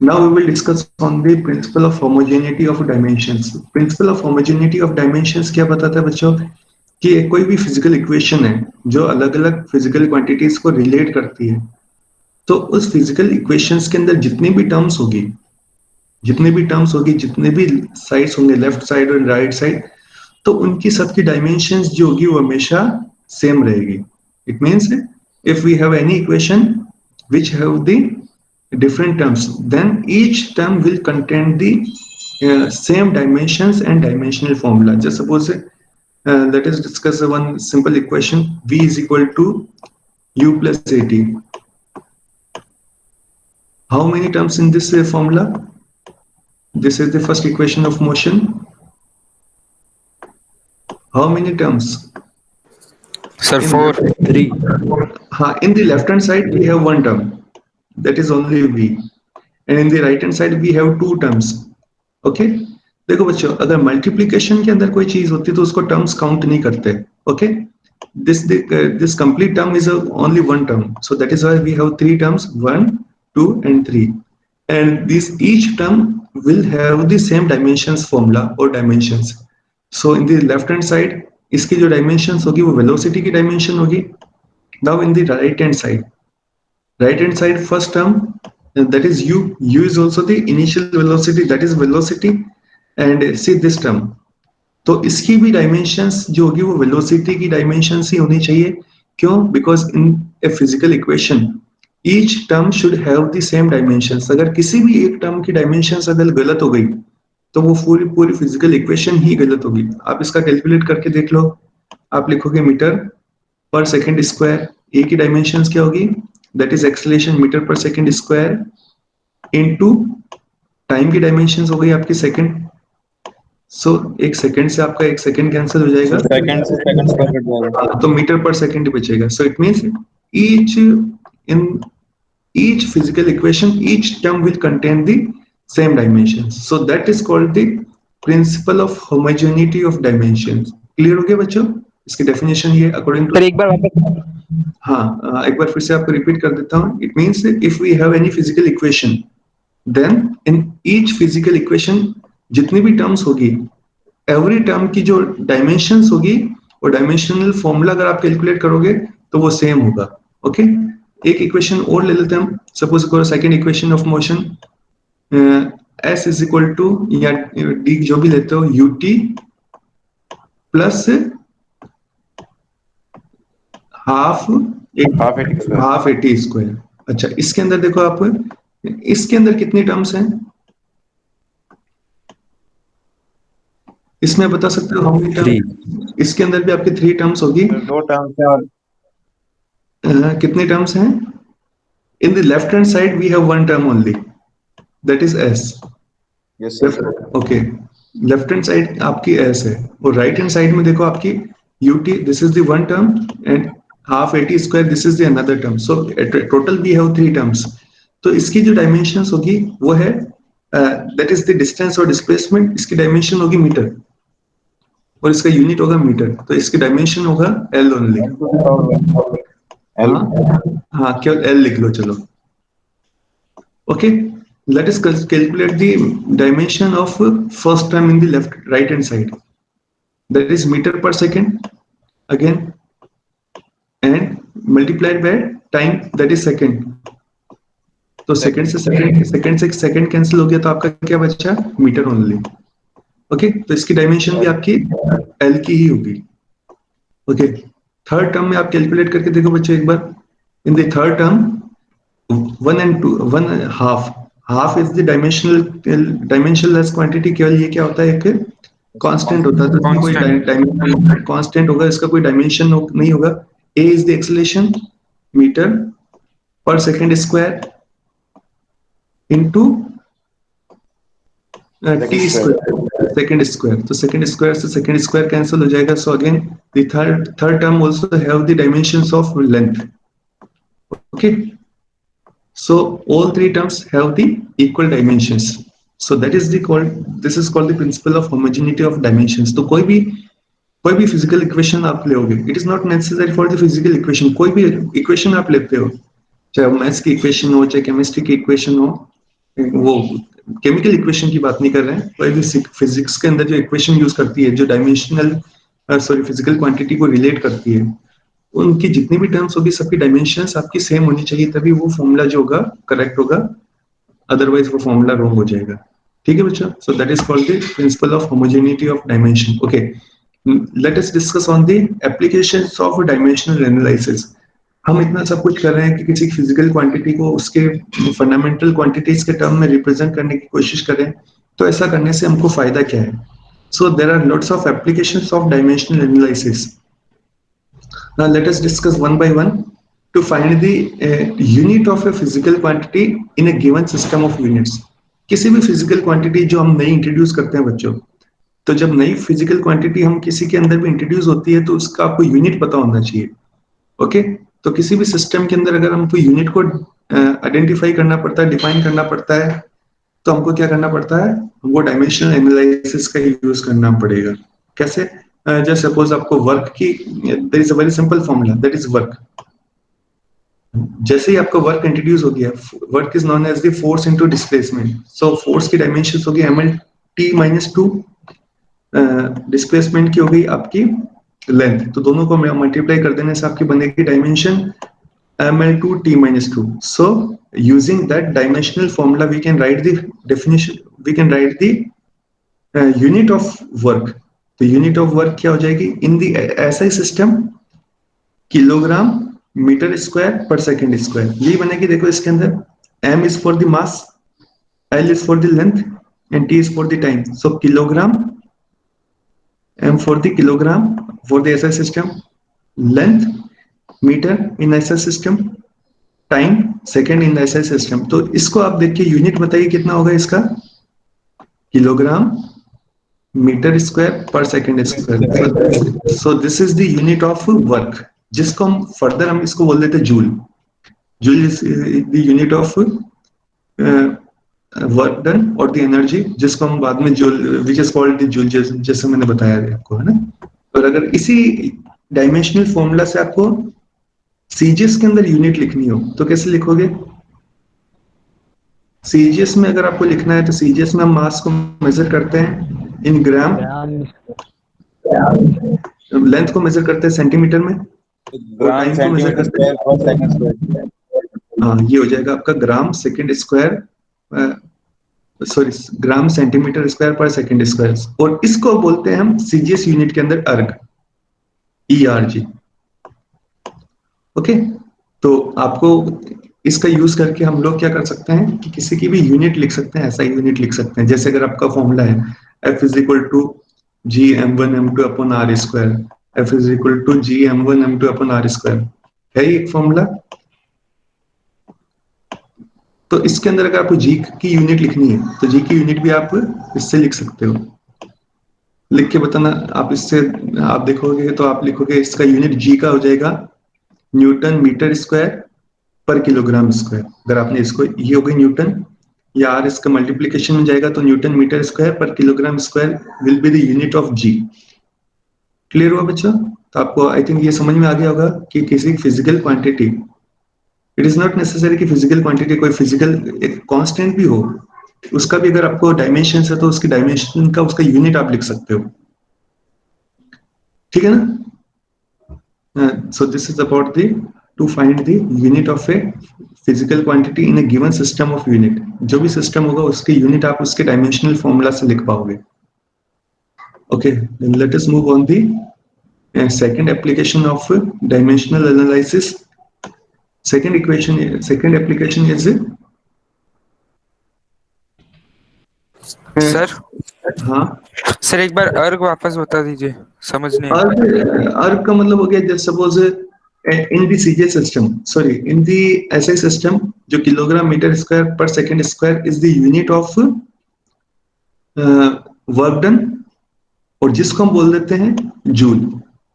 Now we will discuss on the principle of homogeneity of dimensions. Principle of homogeneity of dimensions क्या बताता है बच्चों कि कोई भी फिजिकल इक्वेशन है जो अलग अलग फिजिकल क्वांटिटीज को रिलेट करती है, तो उस फिजिकल इक्वेशंस के अंदर जितने भी टर्म्स होगी जितने भी साइड्स होंगे, लेफ्ट साइड और राइट साइड, तो उनकी सबकी डायमेंशंस जो होगी वो हमेशा सेम रहेगी. It means if we have any equation which have the different terms, then each term will contain the same dimensions and dimensional formula. Just suppose let us discuss one simple equation: v is equal to u plus at. How many terms in this formula? This is the first equation of motion. How many terms? Sir, four. Three. In the left hand side we have one term, that is only v, and in the right hand side we have two terms. Okay देखो बच्चों, अगर multiplication के अंदर कोई चीज होती है तो उसको टर्म्स काउंट नहीं करते. Okay this complete term is only one term, so that is why we have three terms, 1 2 and 3, and this each term will have the same dimensions formula or dimensions. So in the left hand side इसकी जो dimensions होगी वो velocity की dimension होगी. Now in the right hand side first term, that is u is also the initial velocity, that is velocity, and see this term, तो इसकी भी dimensions जो होगी वो velocity की dimensions ही होनी चाहिए. क्यों? Because in a physical equation each term should have the same dimensions. अगर किसी भी एक term की dimensions अगर गलत हो गई तो वो पूरी physical equation ही गलत होगी. आप इसका कैलकुलेट करके देख लो. आप लिखोगे मीटर पर सेकेंड स्क्वायर, ए की डायमेंशंस क्या होगी? That is acceleration metre per second square into time की डायमेंशंस हो गई आपकी सेकंड. सो एक सेकंड से आपका एक सेकंड कैंसिल हो जाएगा, सेकंड से सेकंड स्क्वायर कट जाएगा, तो मीटर पर सेकंड बचेगा. सो it means each physical equation, each term will contain the same dimensions. So that is called the principle of homogeneity of dimensions. Clear हो गया बच्चों? इसकी डेफिनेशन ये अकॉर्डिंग टू, एक बार वापस. हाँ एक बार फिर से आपको रिपीट कर देता हूँ. It means if we have any physical equation, then in each physical equation जितनी भी टर्म्स होगी, एवरी टर्म की जो डायमेंशंस होगी और डायमेंशनल फॉर्मूला अगर आप कैलकुलेट करोगे तो वो सेम होगा. ओके एक इक्वेशन और ले लेते हैं हम. सपोज करो second equation of motion, s is equal to या d जो भी लेते हो ut plus half at square. अच्छा इसके अंदर देखो आप, इसके अंदर कितनी टर्म्स हैं? इसमें बता सकते हो हाउ मेनी टर्म्स? इसके अंदर भी आपकी थ्री टर्म्स होगी. दो टर्म्स है और कितनी टर्म्स हैं? In the left hand side we have one term only, that is s. Yes sir. Okay left hand side आपकी s है, और राइट हैंड साइड में देखो आपकी ut, this is the one term, and half 80 square this is the another term. So total we have three terms. तो इसकी जो dimensions होगी वो है दैट इज द डिस्टेंस और डिस्प्लेसमेंट. इसकी डायमेंशन होगी मीटर और इसका यूनिट होगा मीटर, तो इसकी डायमेंशन होगा l ओनली. हाँ केवल l लिख लो. चलो okay let us calculate the dimension of first term in the right hand side, that is meter per second again, and multiplied by time, that is second. तो second से second cancel हो गया तो आपका क्या बचा? Metre only. ओके तो इसकी डायमेंशन भी आपकी l की ही होगी. ओके थर्ड टर्म में आप कैलकुलेट करके देखो बच्चों एक बार. In the third term 1 and 2, 1 half is the dimensionless quantity. केवल ये क्या होता है? एक कांस्टेंट होता है, तो इसमें कोई डायमेंशन कांस्टेंट होगा, इसका कोई डायमेंशन नहीं होगा. a is the acceleration metre पर second square into t square second square. तो सेकंड स्क्वायर से सेकंड स्क्वायर कैंसिल हो जाएगा. So again the third term also have the dimensions of length. Okay so all three terms have the equal dimensions. So that is this is called the principle of homogeneity of dimensions. तो कोई भी physical equation आप लेोगे, it is not necessary for the physical equation. कोई भी equation आप लेते हो, चाहे मैथ्स की इक्वेशन हो, चाहे केमिस्ट्री की इक्वेशन हो, वो केमिकल इक्वेशन की बात नहीं कर रहे हैं, कोई फिजिक्स के अंदर जो इक्वेशन यूज करती है, जो डायमेंशनल फिजिकल क्वांटिटी को रिलेट करती है, उनकी जितनी भी टर्म्स होगी सबकी डायमेंशंस आपकी सेम होनी चाहिए, तभी वो फॉर्मूला जो होगा करेक्ट होगा, अदरवाइज वो फॉर्मूला रॉन्ग हो जाएगा। ठीक है बच्चों, सो that is called the principle of homogeneity of dimension. Okay, let us discuss on the applications of dimensional analysis. हम इतना सब कुछ कर रहे हैं कि किसी फिजिकल क्वांटिटी को उसके फंडामेंटल क्वांटिटीज के टर्म में रिप्रेजेंट करने की कोशिश करें, तो ऐसा करने से हमको फायदा क्या है? So there are lots of applications of dimensional analysis. Now let us discuss one by one to find the unit of a physical quantity in a given system of units. किसी भी फिजिकल क्वांटिटी जो हम नई introduce करते हैं बच्चों, तो जब नई फिजिकल क्वांटिटी हम किसी के अंदर भी इंट्रोड्यूस होती है तो उसका आपको यूनिट पता होना चाहिए। ओके, तो किसी भी सिस्टम के अंदर अगर हमको यूनिट को आइडेंटिफाई करना पड़ता है, डिफाइन करना पड़ता है, तो हमको क्या करना पड़ता है? हमको डायमेंशनल एनालिसिस का यूज करना पड़ेगा। कैसे? जस्ट सपोज आपको वर्क की, there is a very simple formula, that is work. जैसे ही आपका वर्क इंट्रोड्यूस हो गया, work is known as the force into displacement. So force की डायमेंशंस होगी mlt-2, डिस्प्लेसमेंट की हो गई आपकी लेंथ, तो दोनों को मल्टीप्लाई कर देने से आपकी बनेगी dimension ml2t-2. So using that dimensional formula we can write the definition, we can write the unit of work. तो unit of work क्या हो जाएगी? in the SI system kilogram metre square per second square, यही बनेगी। देखो इसके अंदर m is for the mass, L is for the length and T is for the time. So kilogram, m for the kilogram for the SI system, length metre in SI system, time second in SI system। तो इसको आप देखिए, unit बताइए कितना होगा इसका? Kilogram metre square per second square. So this is the unit of work, जिसको हम फर्दर हम इसको बोल देते हैं joule. Joule is the unit of work done और द एनर्जी, जिसको हम बाद में joule, which is called the joule, जैसे मैंने बताया आपको, है ना। और अगर इसी डायमेंशनल फॉर्मूला से आपको सीजीएस के अंदर यूनिट लिखनी हो तो कैसे लिखोगे? सीजीएस में अगर आपको लिखना है तो सीजीएस में हम मास को मेजर करते हैं इन ग्राम, लेंथ को मेजर करते हैं सेंटीमीटर में, ग्राम सेंटीमीटर स्क्वायर पर सेकंड स्क्वायर। हाँ, ये हो जाएगा आपका gram second square, sorry gram centimetre square पर सेकंड स्क्वायर। और इसको बोलते हैं हम सीजीएस यूनिट के अंदर अर्ग, ERG। ओके, तो आपको इसका यूज करके हम लोग क्या कर सकते हैं कि किसी की भी यूनिट लिख सकते हैं, ऐसा यूनिट लिख सकते हैं। जैसे अगर आपका फॉर्मूला है F is equal to Gm1m2 upon R square, F is equal to Gm1m2 upon R square, है ये एक फॉर्मूला। तो इसके अंदर अगर आपको G की यूनिट लिखनी है तो G की यूनिट भी आप इससे लिख सकते हो। लिख के बताना आप, इससे आप देखोगे तो आप लिखोगे इसका यूनिट G का हो जाएगा Newton metre square per kilogram square. अगर आपने इसको, ये हो गई न्यूटन, या आर इसका मल्टीप्लीकेशन में जाएगा तो newton metre square per kilogram square will be the unit of G. Clear हुआ बच्चों? तो आपको आई थिंक ये समझ में आ गया होगा कि किसी physical quantity, it is not necessary कि फिजिकल क्वांटिटी कोई फिजिकल एक कांस्टेंट भी हो, उसका भी अगर आपको डायमेंशन है तो उसकी डायमेंशन का उसका यूनिट आप लिख सकते हो। ठीक है ना? So this is about the to find the unit of a physical quantity in a given system of unit. जो भी सिस्टम होगा उसके यूनिट आप उसके डायमेंशनल फॉर्मूला से लिख पाओगे। Okay, then let us move on the second application of dimensional analysis. Second application is sir हाँ सर एक बार अर्ग वापस बता दीजिए, समझ नहीं आया। अर्ग का मतलब हो गया, just suppose in the CGS system, sorry in the SI system, जो किलोग्राम मीटर स्क्वायर पर second square is the unit of work done, और जिसको हम बोल देते हैं joule.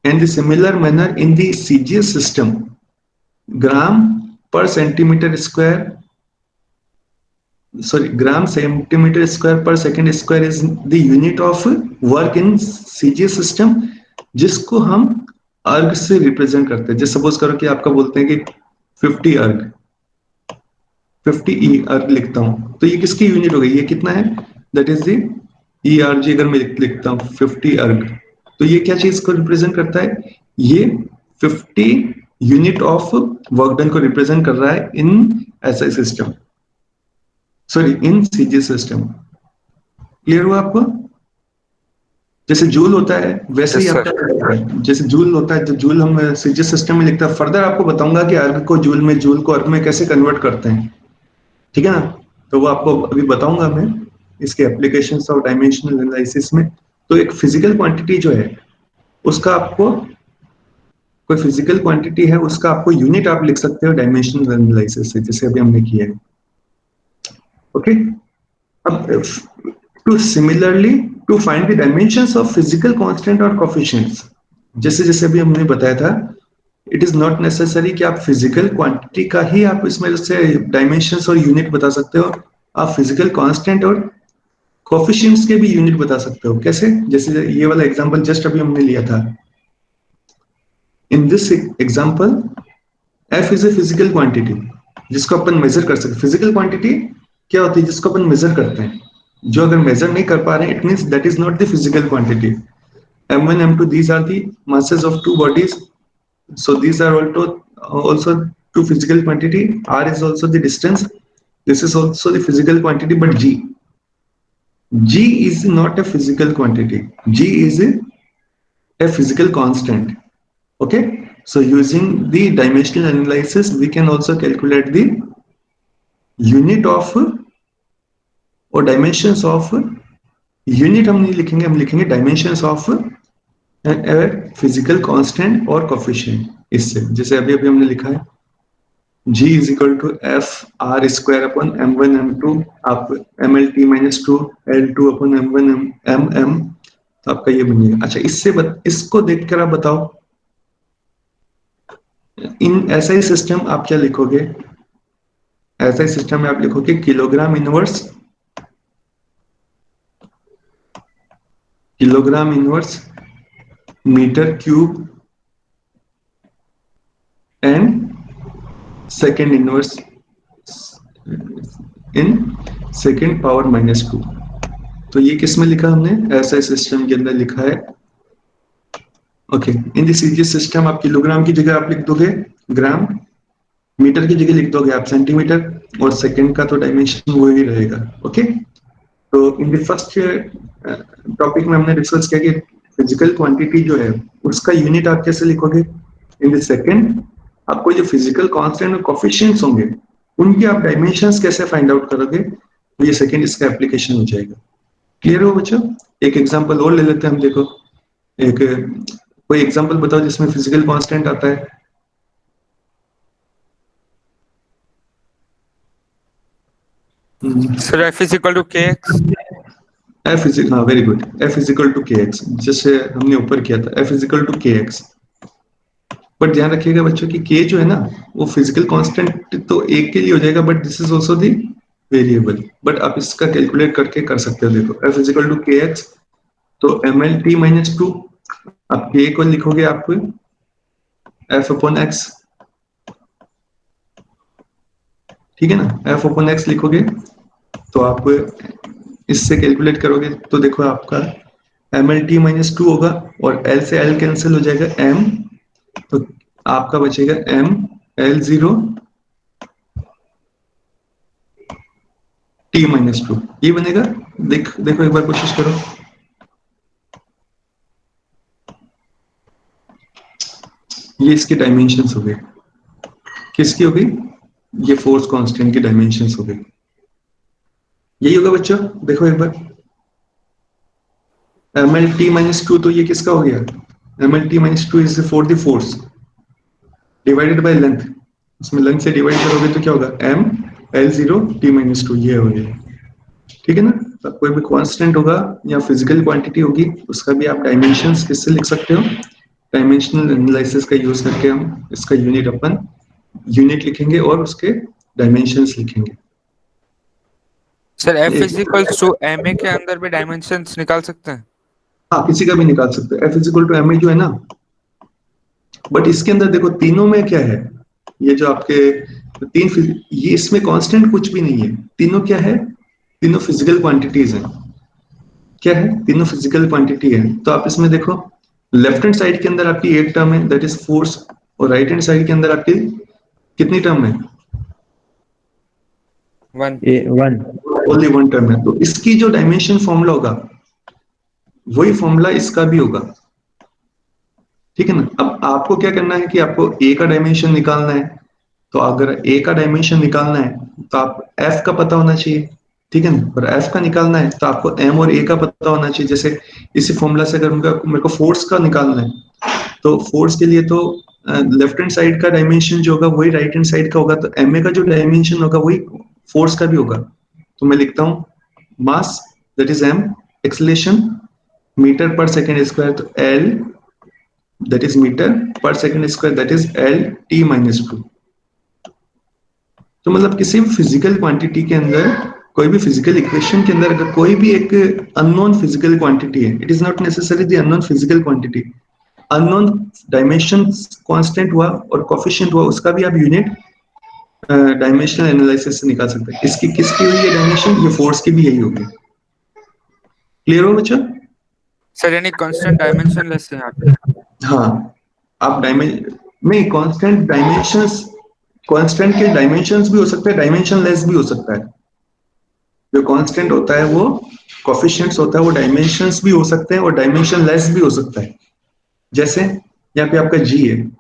And the similar manner in the CGS system, gram पर centimetre square, sorry, gram centimeter square per second square is the unit of work in CGS system, जिसको हम अर्ग से रिप्रेजेंट करते हैं। जैसे सपोज करो कि आपका बोलते हैं कि 50 अर्ग, 50 ई अर्ग लिखता हूँ, तो ये किसकी यूनिट हो गई, ये कितना है, that is the E R G. अगर मैं लिखता हूँ 50 अर्ग, तो ये क्या चीज को रिप्रेजेंट करता है, ये 50 यूनिट ऑफ वर्क डन को रिप्रेजेंट कर रहा है in SI system, sorry in CG system. Clear हुआ आपको? जैसे जूल होता है वैसे ही Yes, आपका जैसे जूल होता है, जो जूल हम सीजी सिस्टम में लिखता है, फर्दर आपको बताऊंगा कि अर्ग को जूल में, जूल को अर्ग में कैसे कन्वर्ट करते हैं, ठीक है ना? तो वो आपको अभी बताऊंगा मैं इसके एप्लीकेशंस और डायमेंशनल एनालिसिस में। तो एक फिजिकल क्वांटिटी जो है उसका आपको, कोई फिजिकल क्वांटिटी है उसका आपको यूनिट आप लिख सकते हो डायमेंशनल एनालिसिस से, जैसे अभी हमने किया है। ओके, अब to similarly to find the dimensions of physical constant और कोफिशिएंट्स, जैसे जैसे अभी हमने बताया था, इट इज नॉट नेसेसरी कि आप फिजिकल क्वांटिटी का ही आप इसमें से डायमेंशंस और यूनिट बता सकते हो, आप फिजिकल कांस्टेंट और कोफिशिएंट्स के भी यूनिट बता सकते हो। कैसे? जैसे ये वाला एग्जांपल जस्ट अभी हमने लिया था, in this example F is a physical quantity जिसको अपन मेजर कर सकते। फिजिकल क्वांटिटी क्या होती है, जिसको अपन मेजर करते हैं, जो अगर मेजर नहीं कर पा रहे हैं, it means that is not the physical quantity. m1 m2 these are the masses of two bodies, so these are also two physical quantity. R is also the distance, this is also the physical quantity, but g is not a physical quantity, g is a physical constant. Okay, so using the dimensional analysis we can also calculate the unit of or dimensions of, unit हम नहीं लिखेंगे, हम लिखेंगे dimensions of physical constant और coefficient. इससे जैसे अभी अभी हमने लिखा है g is equal to F R square upon m1 m2, आप mlt minus two l2 upon m1 mm, तो आपका ये बनेगा। अच्छा, इसको देखकर आप बताओ, इन एसआई सिस्टम आप क्या लिखोगे? एसआई सिस्टम में आप लिखोगे kilogram inverse, kilogram inverse metre cube and second inverse in second power minus two. तो ये किस में लिखा हमने? एसआई सिस्टम के अंदर लिखा है। Okay, in the CG system आप किलोग्राम की जगह आप लिख दोगे ग्राम, मीटर की जगह लिख दोगे आप सेंटीमीटर, और सेकेंड का तो डायमेंशन वो ही रहेगा। ओके, तो इन द फर्स्ट टॉपिक में हमने डिस्कस किया कि फिजिकल क्वांटिटी जो है उसका यूनिट आप कैसे लिखोगे। इन द सेकेंड आपको जो फिजिकल कांस्टेंट और कोफिशिएंट्स होंगे उनकी आप डायमेंशंस कैसे फाइंड आउट करोगे, तो ये सेकेंड इसका एप्लीकेशन हो जाएगा। क्लियर हो बच्चों? एक एग्जांपल और ले लेते हैं हम। देखो, एक कोई एग्जांपल बताओ जिसमें फिजिकल कांस्टेंट आता है। Sir, F is equal to kx. F is, हाँ very good, F is equal to k x, जैसे हमने ऊपर किया था F is equal to k x. But ध्यान रखिएगा बच्चों कि k जो है ना वो फिजिकल कांस्टेंट तो एक के लिए हो जाएगा, but this is also the variable, but आप इसका कैलकुलेट करके कर सकते हो। देखो F is equal to k x, तो mlt माइनस टू, आप k को लिखोगे आप f अपॉन x, ठीक है ना? f अपॉन x लिखोगे तो आप इससे कैलकुलेट करोगे तो देखो आपका mlt माइनस टू होगा और l से l कैंसिल हो जाएगा m, तो आपका बचेगा m l0 t minus two, ये बनेगा। देखो एक बार कोशिश करो। ये इसके डायमेंशंस हो गए। किसकी हो गई? ये फोर्स कांस्टेंट की डायमेंशंस हो गई। यही होगा बच्चों, देखो एक बार mlt माइनस टू, तो ये किसका हो गया? mlt minus two is for the force divided by length, उसमें लेंथ से डिवाइड करोगे तो क्या होगा? m l0 t minus two, ये हो गया। ठीक है ना? तो कोई भी कांस्टेंट होगा या फिजिकल क्वांटिटी होगी उसका भी आप डायमेंशंस किससे लिख सकते हो? डायमेंशनल एनालिसिस का यूज करके हम इसका यूनिट लिखेंगे और उसके डायमेंशंस लिखेंगे। Sir F is equals to ma के अंदर भी डायमेंशंस निकाल सकते हैं? हाँ, किसी का भी निकाल सकते हैं। F is equal to M जो है ना, बट इसके अंदर देखो तीनों में क्या है, ये जो आपके तो ये इसमें कांस्टेंट कुछ भी नहीं है, तीनों क्या है, तीनों फिजिकल क्वांटिटीज हैं। क्या है, तीनों फिजिकल क्वांटिटी है। तो आप इसमें देखो, लेफ्ट हैंड साइड के अंदर आपकी एक टर्म है दैट इज फोर्स, और राइट हैंड साइड के अंदर आपकी कितनी टर्म है, 1. ओनली वन टर्म है। तो इसकी जो डायमेंशन फॉर्मूला होगा वही फॉर्मूला इसका भी होगा, ठीक है ना। अब आपको क्या करना है कि आपको ए का डायमेंशन निकालना है। तो अगर ए का डायमेंशन निकालना है तो आप एफ का पता होना चाहिए, ठीक है ना। और एफ का निकालना है तो आपको एम और ए का पता होना चाहिए। जैसे इसी फॉर्मूला से अगर मेरे को फोर्स का निकालना है, तो फोर्स के लिए तो लेफ्ट हैंड साइड का डायमेंशन जो होगा वही राइट हैंड साइड का होगा, तो एम ए का जो डायमेंशन होगा वही फोर्स का भी होगा। तो मैं लिखता हूँ mass that is M, acceleration metre per second square, तो L that is metre per second square that is L T minus 2। तो मतलब किसी भी फिजिकल क्वांटिटी के अंदर, कोई भी फिजिकल इक्वेशन के अंदर अगर कोई भी एक अननोन फिजिकल क्वांटिटी है, it is not necessary the unknown physical quantity, unknown dimension constant हुआ और कोफिशिएंट हुआ, उसका भी आप यूनिट डायमेंशनल एनालिसिस से निकाल सकते हैं। इसकी किसकी हुई है डायमेंशन, ये फोर्स की भी यही होगी। क्लियर हो बच्चा? सर यानी कांस्टेंट डायमेंशनलेस है यहाँ पे। हाँ, आप नहीं, कांस्टेंट डायमेंशंस, कांस्टेंट के डायमेंशंस भी हो सकते हैं, डायमेंशन लेस भी हो सकता है। जो कांस्टेंट होता है वो कोफिशिएंट्स होता है, वो डायमेंशंस भी हो सकते हैं और डायमेंशन लेस भी हो सकता है। जैसे यहाँ पे आपका जी है,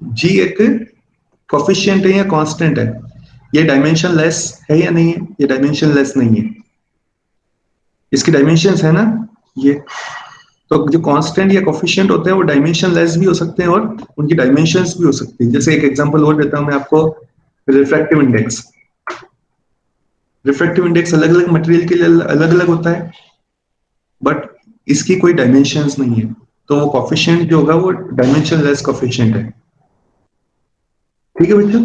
जी एक कोफिशिएंट है या कांस्टेंट है, ये डायमेंशन लेस है या नहीं है, ये डायमेंशन लेस नहीं है, इसकी डायमेंशंस है ना ये। तो जो कांस्टेंट या कोफिशिएंट होते हैं वो डायमेंशन लेस भी हो सकते हैं और उनकी डायमेंशंस भी हो सकती है। जैसे एक एग्जांपल और देता हूं मैं आपको, रिफ्रैक्टिव इंडेक्स। रिफ्रैक्टिव इंडेक्स अलग अलग मटेरियल के लिए अलग अलग होता है, बट इसकी कोई डायमेंशंस नहीं है, तो वो कोफिशिएंट जो होगा वो डायमेंशन लेस कोफिशिएंट है। ठीक है बच्चों?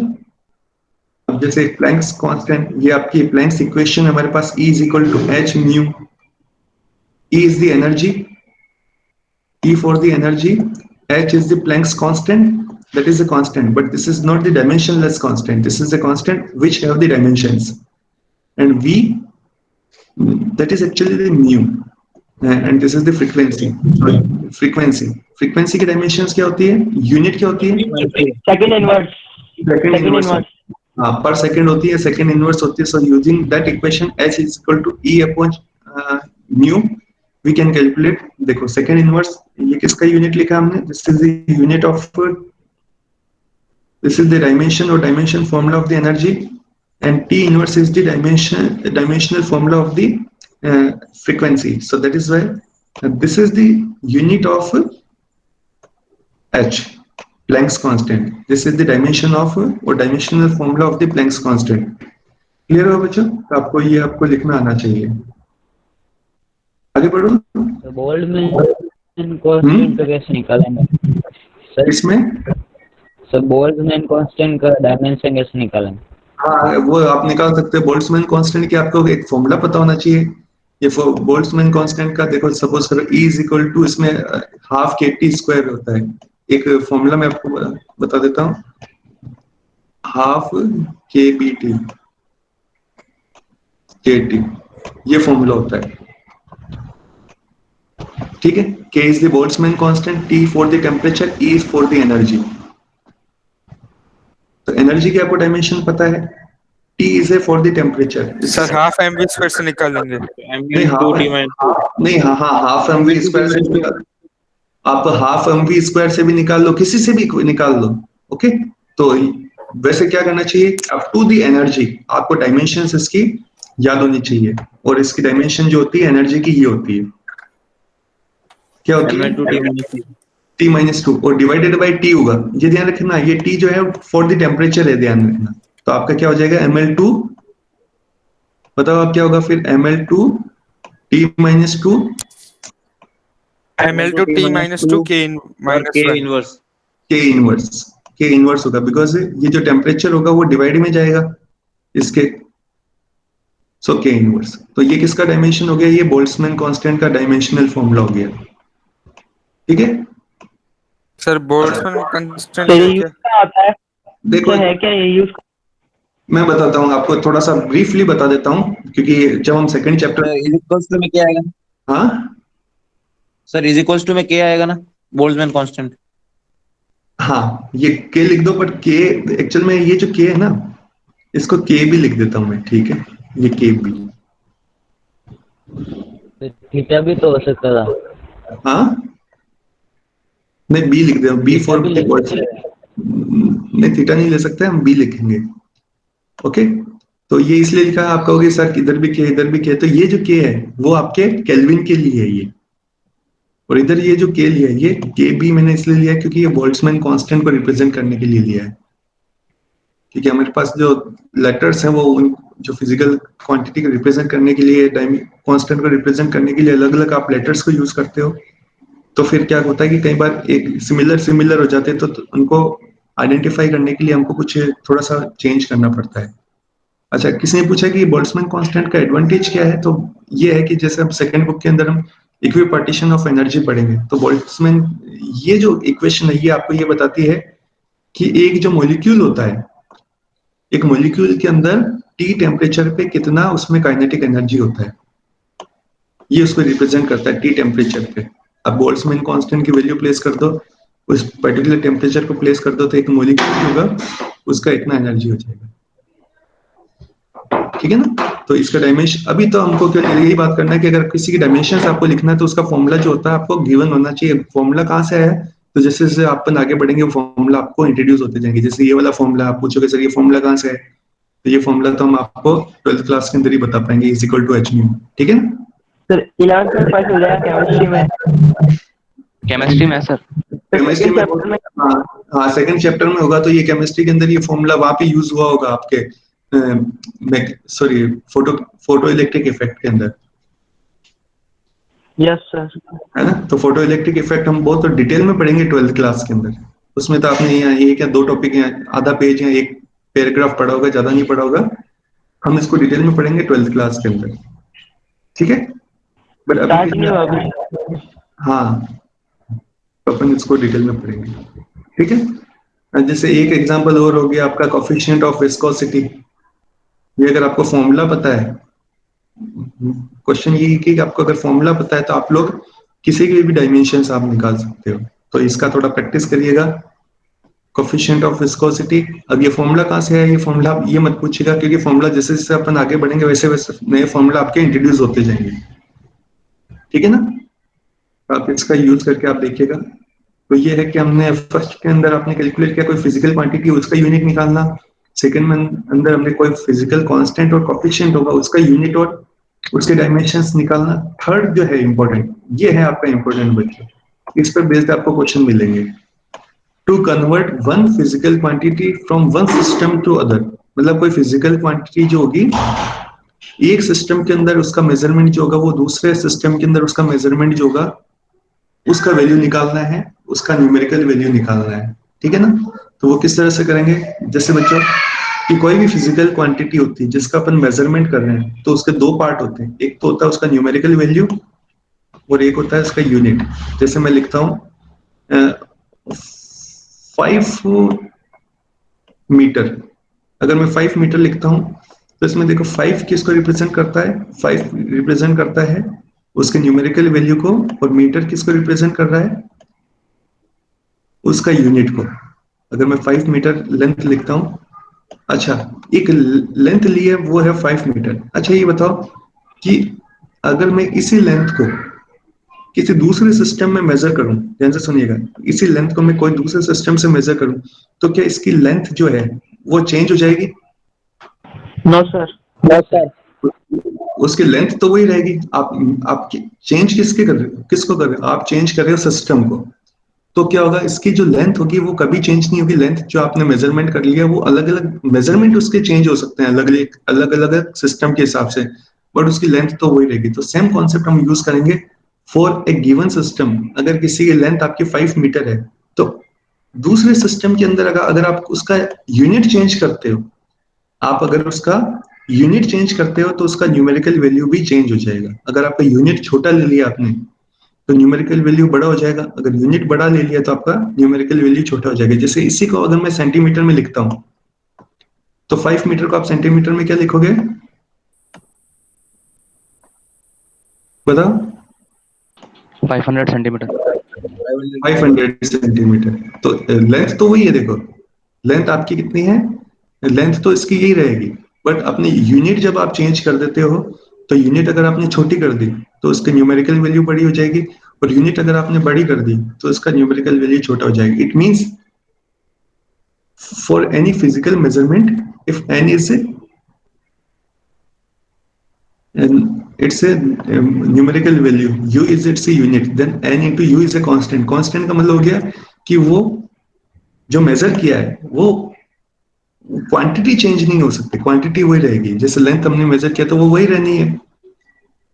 अब जैसे प्लैंक्स कांस्टेंट, ये आपकी प्लैंक्स इक्वेशन हमारे पास E is equal to H mu, E is the energy, E for the energy, H is the Planck's constant, that is a constant, but this is not the dimensionless constant. This is a constant which have the dimensions. And V, that is actually the mu. And this is the frequency. Sorry, frequency. Frequency की dimensions क्या होती है? Unit क्या होती है? Second inverse. Second inverse. हाँ, per second होती है, second inverse होती है. So using that equation, H is equal to E upon mu. We can calculate, देखो second inverse, ये किसका यूनिट लिखा हमने, this is the unit of, this is the dimension or dimension formula of the energy, and T inverse is the dimensional formula of the frequency. So that is why this is the unit of H, Planck's constant. This is the dimension of or dimensional formula of the Planck's constant. Clear हो बच्चों? तो आपको ये आपको लिखना आना चाहिए। आगे बढ़ो। तो बोल्ड में कांस्टेंट का कैसे निकालेंगे सर? इसमें सर बोल्ट्जमैन कांस्टेंट का डायमेंशन कैसे निकालेंगे? हाँ, वो आप निकाल सकते हैं। बोल्ट्जमैन कांस्टेंट की आपको एक फॉर्मूला पता होना चाहिए। ये बोल्ट्जमैन कांस्टेंट का देखो, सपोज करो E इज इक्वल टू, इसमें हाफ के टी स्क्वायर होता है। एक फॉर्मूला मैं आपको बता देता हूँ, हाफ के बी टी के टी, ये फॉर्मूला होता है। ठीक है, K is the Boltzmann constant, T for the temperature, E is for the energy। तो एनर्जी की आपको डायमेंशन पता है, T is a for the temperature। Sir half mv square से निकाल लेंगे। नहीं, हाँ हाँ, हाफ mv स्क्वायर से निकाल, आप हाफ mv स्क्वायर से भी निकाल लो, किसी से भी निकाल लो। ओके, तो वैसे क्या करना चाहिए, अप टू द एनर्जी आपको डायमेंशंस इसकी याद होनी चाहिए, और इसकी डायमेंशन जो होती है एनर्जी की, ये होती है, क्या होती है, T माइनस 2, और डिवाइडेड बाई T होगा। ये ध्यान रखना, ये T जो है फॉर द टेम्परेचर है, ध्यान रखना। तो आपका क्या हो जाएगा, ml2, बताओ आप क्या होगा फिर, ml2 T minus 2 ml2 T minus 2 K inverse K inverse होगा, बिकॉज ये जो टेम्परेचर होगा वो डिवाइड में जाएगा इसके, सो K इनवर्स। तो ये किसका डायमेंशन हो गया, ये बोल्ट्जमैन कांस्टेंट का डायमेंशनल फॉर्मूला हो गया। ठीक है सर, बोल्ट्जमैन कांस्टेंट क्या आता है, देखो, है क्या ये यूज मैं बताता हूँ आपको, थोड़ा सा ब्रीफली बता देता हूँ, क्योंकि जब हम second chapter, sir is equals to में क्या आएगा? हाँ सर इज इक्वल्स टू में क्या आएगा ना, बोल्ट्जमैन कांस्टेंट। हाँ, ये के लिख दो, बट के एक्चुअल में ये जो के है ना, इसको के भी लिख देता हूँ मैं, ठीक है, ये के भी। तो थीटा भी तो हो सकता था। हाँ नहीं, बी लिख दो, बी थीटा फॉर भी ले सकते हैं। नहीं, थीटा नहीं ले सकते, हम बी लिखेंगे। ओके, तो ये इसलिए लिखा है, आप कहोगे सर इधर भी के इधर भी के, तो ये जो के है वो आपके केल्विन के लिए है ये, और इधर ये जो के लिया है, ये के भी मैंने इसलिए लिया है क्योंकि ये बोल्ट्जमैन कांस्टेंट को रिप्रेजेंट करने के लिए लिया है। क्योंकि हमारे पास जो लेटर्स हैं वो उन जो फिजिकल क्वांटिटी को रिप्रेजेंट करने के लिए, टाइम कांस्टेंट को रिप्रेजेंट करने के लिए अलग अलग आप लेटर्स को यूज करते हो, तो फिर क्या होता है कि कई बार एक सिमिलर हो जाते हैं, तो उनको आइडेंटिफाई करने के लिए हमको कुछ थोड़ा सा चेंज करना पड़ता है। अच्छा, किसी ने पूछा कि बोल्ट्जमैन कांस्टेंट का एडवांटेज क्या है, तो ये है कि जैसे हम सेकंड बुक के अंदर हम इक्विपार्टीशन ऑफ एनर्जी पढ़ेंगे, तो बोल्ट्जमैन ये जो इक्वेशन है ये आपको ये बताती है कि एक जो मॉलिक्यूल होता है, एक मॉलिक्यूल के अंदर टी टेम्परेचर पे कितना उसमें काइनेटिक एनर्जी होता है, ये उसको रिप्रेजेंट करता है टी टेम्परेचर पे। अब बोल्ट्जमैन कांस्टेंट की वैल्यू प्लेस कर दो, उस पर्टिकुलर टेम्परेचर को प्लेस कर दो, तो एक मॉलिक्यूल होगा उसका इतना एनर्जी हो जाएगा, ठीक है ना। तो इसका डायमेंशन, अभी तो हमको क्या यही बात करना है कि अगर किसी की डायमेंशन आपको लिखना है तो उसका फॉर्मूला जो होता है आपको गिवन होना चाहिए। फॉर्मूला कहाँ से है, तो जैसे जैसे अपन आगे बढ़ेंगे वो फॉर्मूला आपको इंट्रोड्यूस होते जाएंगे। जैसे ये वाला फॉर्मूला आप पूछोगे सर ये फॉर्मूला कहाँ से है, तो ये फॉर्मूला तो हम आपको 12th क्लास के अंदर ही बता पाएंगे, is equal to H mu, ठीक है ना। सर 11th में पढ़ हो जाएगा केमिस्ट्री में। केमिस्ट्री में सर, केमिस्ट्री में चैप्टर में हाँ हाँ, सेकंड चैप्टर में होगा, तो ये केमिस्ट्री के अंदर ये फॉर्मूला वहां पे यूज हुआ होगा आपके सॉरी फोटो इलेक्ट्रिक इफेक्ट के अंदर, यस सर। है ना। तो फोटो इलेक्ट्रिक इफेक्ट हम बहुत डिटेल में पढ़ेंगे 12th क्लास के अंदर। उसमें तो आपने यहाँ ये क्या 2 टॉपिक हैं, आधा पेज या 1 पैराग्राफ पढ़ा होगा, ज्यादा नहीं पढ़ा होगा। हम इसको डिटेल में पढ़ेंगे 12th क्लास के अंदर, ठीक है। बट स्टार्ट अभी नहीं हुआ अभी। हाँ, तो अपन इसको डिटेल में पढ़ेंगे, ठीक है। जैसे एक एग्जांपल और हो गया आपका कोफिशिएंट ऑफ विस्कोसिटी। ये अगर आपको फॉर्मूला पता है, क्वेश्चन ये है कि आपको अगर फॉर्मूला पता है तो आप लोग किसी के भी डायमेंशन आप निकाल सकते हो। तो इसका थोड़ा प्रैक्टिस करिएगा, कोफिशिएंट ऑफ विस्कोसिटी। अब ये फॉर्मूला कहाँ से है, ये फॉर्मूला ये मत पूछिएगा, क्योंकि फॉर्मूला जैसे जैसे अपन आगे बढ़ेंगे वैसे वैसे नए फॉर्मूला आपके इंट्रोड्यूस होते जाएंगे, ठीक है ना। आप इसका यूज करके आप देखिएगा। तो ये है कि हमने फर्स्ट के अंदर आपने कैलकुलेट किया कोई फिजिकल क्वांटिटी, उसका यूनिट निकालना। सेकंड में अंदर हमने कोई फिजिकल कांस्टेंट और कोफिशिएंट होगा उसका यूनिट और उसके डायमेंशंस निकालना। थर्ड जो है इंपॉर्टेंट, ये है आपका इंपॉर्टेंट बच्चों, इस पर बेस्ड आपको क्वेश्चन मिलेंगे। To convert one physical quantity from one system to other, मतलब कोई फिजिकल क्वांटिटी जो होगी एक सिस्टम के अंदर उसका मेजरमेंट जो होगा वो दूसरे सिस्टम के अंदर उसका मेजरमेंट जो होगा उसका वैल्यू निकालना है, उसका न्यूमेरिकल वैल्यू निकालना है, ठीक है ना। तो वो किस तरह से करेंगे, जैसे बच्चों कि कोई भी फिजिकल क्वांटिटी होती है जिसका अपन मेजरमेंट कर रहे हैं, तो उसके 2 पार्ट होते हैं, एक तो होता है उसका न्यूमेरिकल वैल्यू और एक होता है उसका यूनिट। जैसे मैं लिखता हूँ 5 मीटर, अगर मैं 5 मीटर लिखता हूँ तो इसमें देखो 5 किसको रिप्रेजेंट करता है, 5 रिप्रेजेंट करता है उसके न्यूमेरिकल वैल्यू को, और मीटर किसको रिप्रेजेंट कर रहा है, उसका यूनिट को। अगर मैं 5 मीटर लेंथ लिखता हूं, अच्छा एक लेंथ ली है वो है 5 मीटर। अच्छा ये बताओ कि अगर मैं इसी लेंथ को किसी दूसरे सिस्टम में मेजर करूं, ध्यान से सुनिएगा, इसी लेंथ को मैं कोई दूसरे सिस्टम से मेजर करूं, तो क्या इसकी लेंथ जो है वो चेंज हो जाएगी? No sir. No sir. उसकी लेंथ तो वही रहेगी। आप चेंज किसके कर रहे हो, किसको कर रहे हो, आप चेंज कर रहे हो सिस्टम को। तो क्या होगा, इसकी जो लेंथ होगी वो कभी चेंज नहीं होगी। लेंथ जो आपने मेजरमेंट कर लिया वो अलग अलग मेजरमेंट उसके चेंज हो सकते हैं अलग अलग सिस्टम के हिसाब से, बट उसकी लेंथ तो वही रहेगी। तो सेम कॉन्सेप्ट हम यूज करेंगे फॉर ए गिवन सिस्टम। अगर किसी की लेंथ आपकी 5 मीटर है तो दूसरे सिस्टम के अंदर अगर आप उसका यूनिट चेंज करते हो, आप अगर उसका यूनिट चेंज करते हो तो उसका न्यूमेरिकल वैल्यू भी चेंज हो जाएगा। अगर आपका यूनिट छोटा ले लिया आपने तो न्यूमेरिकल वैल्यू बड़ा हो जाएगा, अगर यूनिट बड़ा ले लिया तो आपका न्यूमेरिकल वैल्यू छोटा हो जाएगा। जैसे इसी को अगर मैं सेंटीमीटर में लिखता हूँ तो 5 मीटर को आप सेंटीमीटर में क्या लिखोगे, बताओ? 500 सेंटीमीटर। 500 सेंटीमीटर। तो लेंथ तो वही है, देखो लेंथ आपकी कितनी है, लेंथ तो इसकी यही रहेगी, बट अपनी यूनिट जब आप चेंज कर देते हो तो यूनिट अगर आपने छोटी कर दी तो उसकी न्यूमेरिकल वैल्यू बड़ी हो जाएगी, और यूनिट अगर आपने बड़ी कर दी तो उसका न्यूमेरिकल वैल्यू छोटा हो जाएगा। It means for any physical measurement if n is it's a numerical value, u is its a unit, then n into u is a constant। constant का मतलब हो गया कि वो जो मेजर किया है वो क्वांटिटी चेंज नहीं हो सकती, क्वांटिटी वही रहेगी। जैसे लेंथ हमने मेजर किया तो वो वही रहनी है।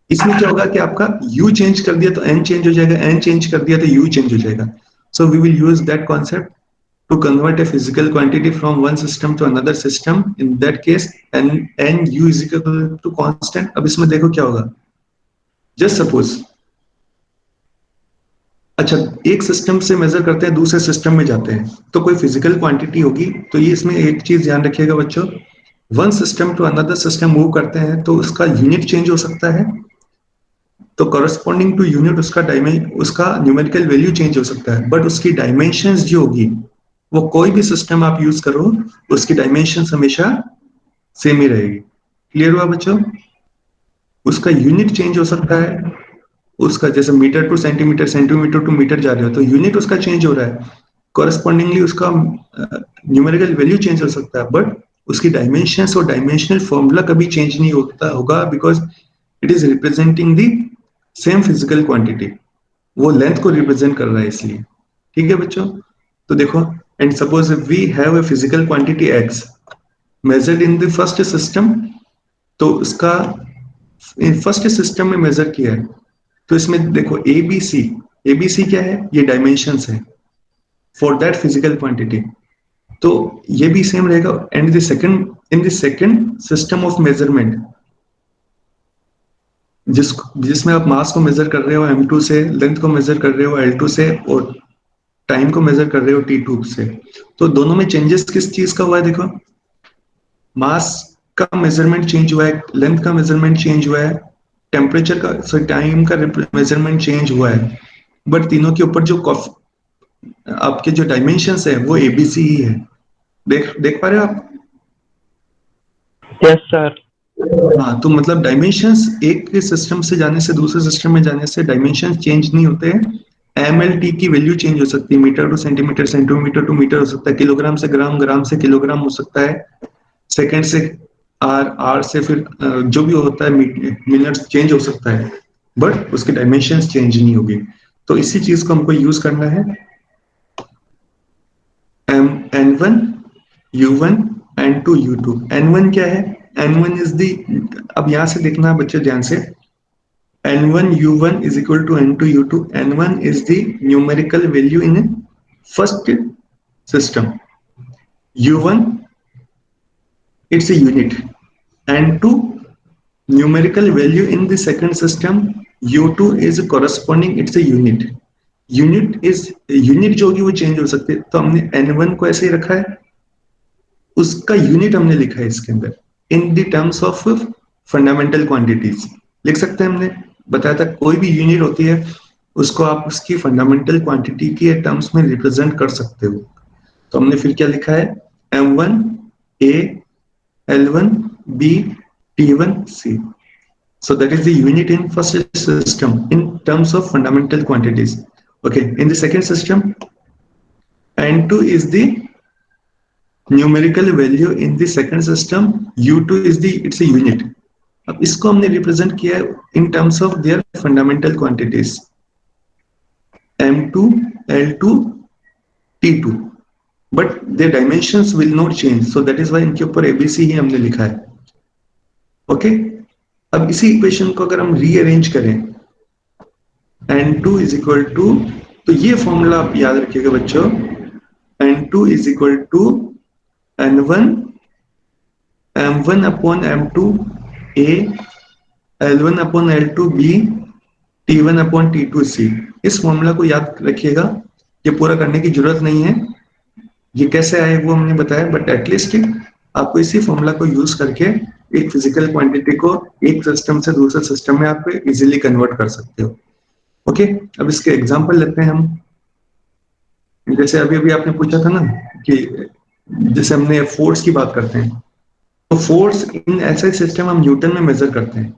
इसमें क्या होगा कि आपका u चेंज कर दिया तो n चेंज हो जाएगा, n चेंज कर दिया तो u चेंज हो जाएगा। So we will use that concept to convert a physical quantity from one system to another system। in that case n u is equal to constant। अब इसमें देखो क्या होगा, just suppose, अच्छा एक सिस्टम से मेजर करते हैं दूसरे सिस्टम में जाते हैं तो कोई फिजिकल क्वांटिटी होगी। तो ये इसमें एक चीज ध्यान रखिएगा बच्चों, one system to another system move करते हैं तो उसका यूनिट चेंज हो सकता है, तो करस्पॉन्डिंग टू यूनिट उसका न्यूमेरिकल वैल्यू चेंज हो सकता है, बट उसकी डायमेंशंस जो होगी वो कोई भी सिस्टम आप यूज करो उसकी डायमेंशंस हमेशा सेम ही रहेगी। क्लियर हुआ बच्चों? उसका यूनिट चेंज हो सकता है, उसका जैसे metre to centimetre, centimetre to metre जा रहे हो तो यूनिट उसका चेंज हो रहा है, कॉरस्पॉन्डिंगली उसका न्यूमेरिकल वैल्यू चेंज हो सकता है, बट उसकी डायमेंशंस और डायमेंशनल फॉर्मूला कभी चेंज नहीं होता होगा, because it is representing the same physical quantity, वो लेंथ को रिप्रेजेंट कर रहा है इसलिए। ठीक है बच्चों? तो देखो, and suppose we have a physical quantity x measured in the first system, तो उसका फर्स्ट सिस्टम में मेजर किया है तो इसमें देखो ABC क्या है, ये डायमेंशंस है फॉर दैट फिजिकल क्वांटिटी, तो ये भी सेम रहेगा। And in the second system of measurement जिसमें आप मास को मेजर कर रहे हो m2 से, लेंथ को मेजर कर रहे हो L2 से, और टाइम को मेजर कर रहे हो T2 से, तो दोनों में चेंजेस किस चीज का हुआ है? देखो, मास का मेजरमेंट चेंज हुआ है, लेंथ का मेजरमेंट चेंज हुआ है, टेम्परेचर का टाइम का मेजरमेंट चेंज हुआ है, बट तीनों के ऊपर जो आपके जो डायमेंशंस है वो ABC ही है। देख पा रहे हो आप? Yes sir. हाँ, तो मतलब डायमेंशंस एक सिस्टम से जाने से दूसरे सिस्टम में जाने से डायमेंशंस चेंज नहीं होते हैं। MLT की वैल्यू चेंज हो सकती है, metre to centimetre, centimetre to metre हो सकता है, किलोग्राम से ग्राम, ग्राम से किलोग्राम हो सकता है, सेकंड से आर से फिर जो भी होता है मिनट्स चेंज हो सकता है, बट उसके डायमेंशंस चेंज नहीं होगी। तो इसी चीज को हमको यूज करना है। N1 U1 N2 U2। N1 क्या है? N1 इज दी, अब यहां से देखना बच्चे ध्यान से, N1 U1 is equal to N2 U2। N1 is the numerical value in first system, U1 it's a unit, N2 numerical value in the second system, U2 is corresponding, it's a unit। Unit जो होगी वो change हो सकती है, तो हमने N1 को ऐसे ही रखा है, उसका यूनिट हमने लिखा है इसके अंदर in the terms of fundamental quantities. लिख सकते हैं, हमने बताया था कोई भी यूनिट होती है उसको आप उसकी फंडामेंटल क्वांटिटी के टर्म्स में रिप्रेजेंट कर सकते हो। तो हमने फिर क्या लिखा है? M1 A L1 B T1 C। So that is the unit in first system in terms of fundamental quantities। Okay, in the second system, N2 is the numerical value in the second system, U2 is it's a unit। अब इसको हमने represent किया in terms of their fundamental quantities, M2 L2 T2, but their dimensions will not change, so that is why इनके ऊपर ABC ही हमने लिखा है। Okay, अब इसी इक्वेशन को अगर हम रीअरेंज करें, N2 is equal to, तो ये फॉर्मूला आप याद रखिएगा बच्चों, N2 is equal to N1 M1 upon M2 A L1 upon L2 B T1 upon T2 C। इस फॉर्मूला को याद रखिएगा, ये पूरा करने की जरूरत नहीं है, ये कैसे आए वो हमने बताया, बट एटलीस्ट आपको इसी फॉर्मूला को यूज करके एक फिजिकल क्वांटिटी को एक सिस्टम से दूसरे सिस्टम में आप इजीली कन्वर्ट कर सकते हो। ओके, अब इसके एग्जांपल लेते हैं हम। जैसे अभी अभी आपने पूछा था ना कि जैसे हमने फोर्स की बात करते हैं, तो फोर्स इन ऐसे सिस्टम हम न्यूटन में मेजर करते हैं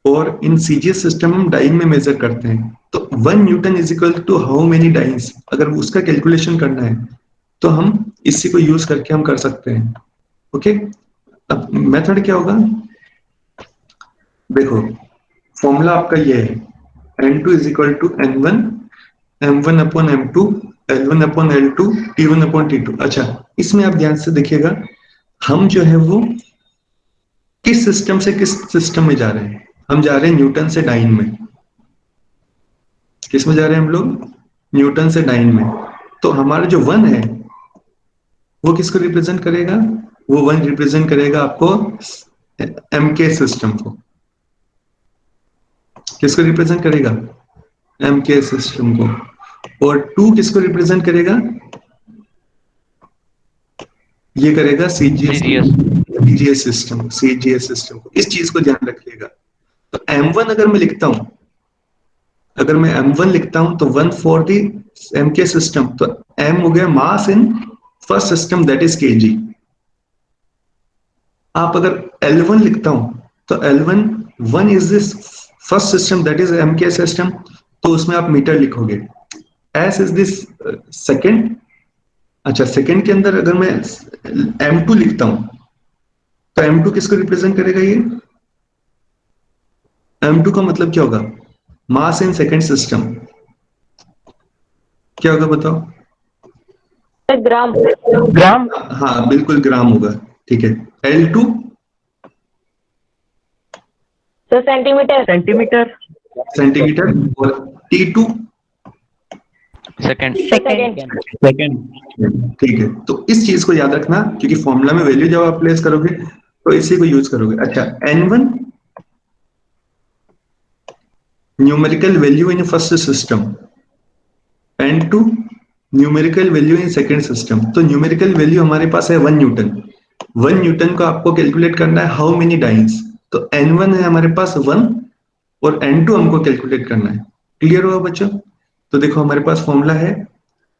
और इन सीजीएस सिस्टम हम डाइन में मेजर करते हैं। तो 1 newton is equal to how many dynes, अगर उसका कैलकुलेशन करना है तो हम इसी को यूज करके हम कर सकते हैं। ओके, अब मेथड क्या होगा, देखो फॉर्मूला आपका ये है, N2 is equal to N1 M1 upon M2 L1 upon L2 T1 upon T2। अच्छा, इसमें आप ध्यान से देखिएगा, हम जो है वो किस सिस्टम से किस सिस्टम में जा रहे हैं। हम जा रहे हैं न्यूटन से डाइन में। किस में जा रहे हैं हम लोग? न्यूटन से डाइन में। तो हमारा जो 1 है वो किसको रिप्रेजेंट करेगा? वो 1 रिप्रेजेंट करेगा आपको MK सिस्टम को। किसको रिप्रेजेंट करेगा? MK सिस्टम को। और 2 किसको रिप्रेजेंट करेगा? ये करेगा CGS सिस्टम, CGS सिस्टम को। इस चीज को ध्यान रखिएगा। तो M1 अगर मैं लिखता हूं, अगर मैं M1 लिखता हूं तो 1 फॉर दी MK सिस्टम, तो M हो गया mass in first system that is kg। आप अगर L1 लिखता हूं तो L1 1 is this first system that is MK system, तो उसमें आप मीटर लिखोगे। S is this second. अच्छा, सेकंड के अंदर अगर मैं M2 लिखता हूं तो M2 किसको रिप्रेजेंट करेगा? ये M2 का मतलब क्या होगा? मास इन सेकंड सिस्टम। क्या होगा बताओ? ग्राम। हाँ बिल्कुल, ग्राम होगा। ठीक है। L2 तो सेंटीमीटर। सेंटीमीटर। और T2 सेकंड। ठीक है। तो इस चीज को याद रखना, क्योंकि फॉर्मूला में वैल्यू जब आप प्लेस करोगे तो इसी को यूज करोगे। अच्छा, N1 numerical value in first system, N2 numerical value in second system. तो न्यूमेरिकल वैल्यू हमारे पास है 1 न्यूटन। 1 न्यूटन को आपको कैलकुलेट करना है हाउ मेनी डाइन्स, तो N1 है हमारे पास 1 और N2 हमको कैलकुलेट करना है। क्लियर होगा बच्चों? तो देखो हमारे पास फॉर्मूला है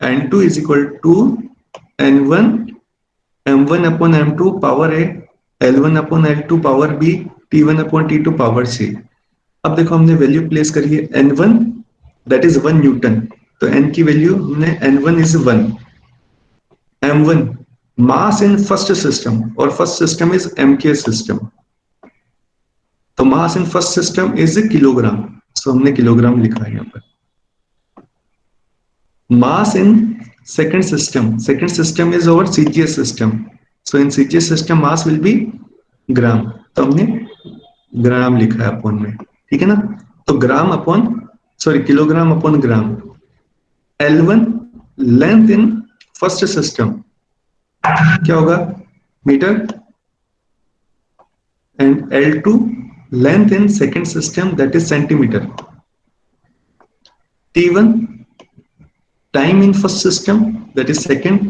N2 is equal to N1 M1 upon M2 power A L1 upon L2 power B T1 upon T2 power C। अब देखो हमने वैल्यू प्लेस करी है N1 दैट इज 1 न्यूटन, तो N की वैल्यू हमने N1 is 1, M1 mass in first system, और first system is MK system. तो mass in first system is kilogram, so हमने किलोग्राम लिखा है यहाँ पर। मास इन second system is our CGS system, so in CGS system mass will be ग्राम, तो हमने ग्राम लिखा है अपॉन में। ठीक है ना? तो gram upon kilogram upon gram. L1 length in first system क्या होगा? Metre. And L2 length in second system that is centimetre. T1 time in first system that is second,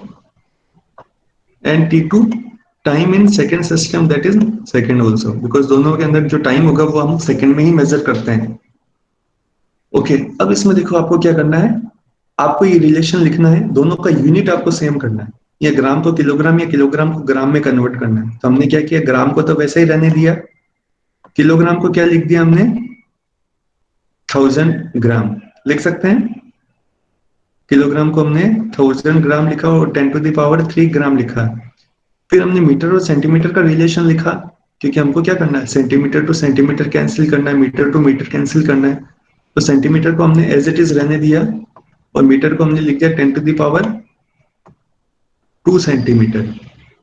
and T2 time in second system that is second also, because दोनों के अंदर जो time होगा वो हम second में ही major करते हैं। ओके, अब इसमें देखो आपको क्या करना है, आपको ये रिलेशन लिखना है, दोनों का यूनिट आपको सेम करना है। ये ग्राम को किलोग्राम या किलोग्राम को ग्राम में कन्वर्ट करना है। तो हमने क्या किया, ग्राम को तो वैसे ही रहने दिया, किलोग्राम को क्या लिख दिया हमने? 1000 ग्राम लिख सकते हैं। किलोग्राम को हमने 1000 ग्राम लिखा और 10 टू द पावर 3 ग्राम लिखा। फिर हमने मीटर और सेंटीमीटर का रिलेशन लिखा, क्योंकि हमको क्या करना है, सेंटीमीटर टू सेंटीमीटर कैंसिल करना है, मीटर टू मीटर कैंसिल करना है। तो सेंटीमीटर को हमने एज इट इज रहने दिया और मीटर को हमने लिख दिया 10 टू द पावर 2 सेंटीमीटर।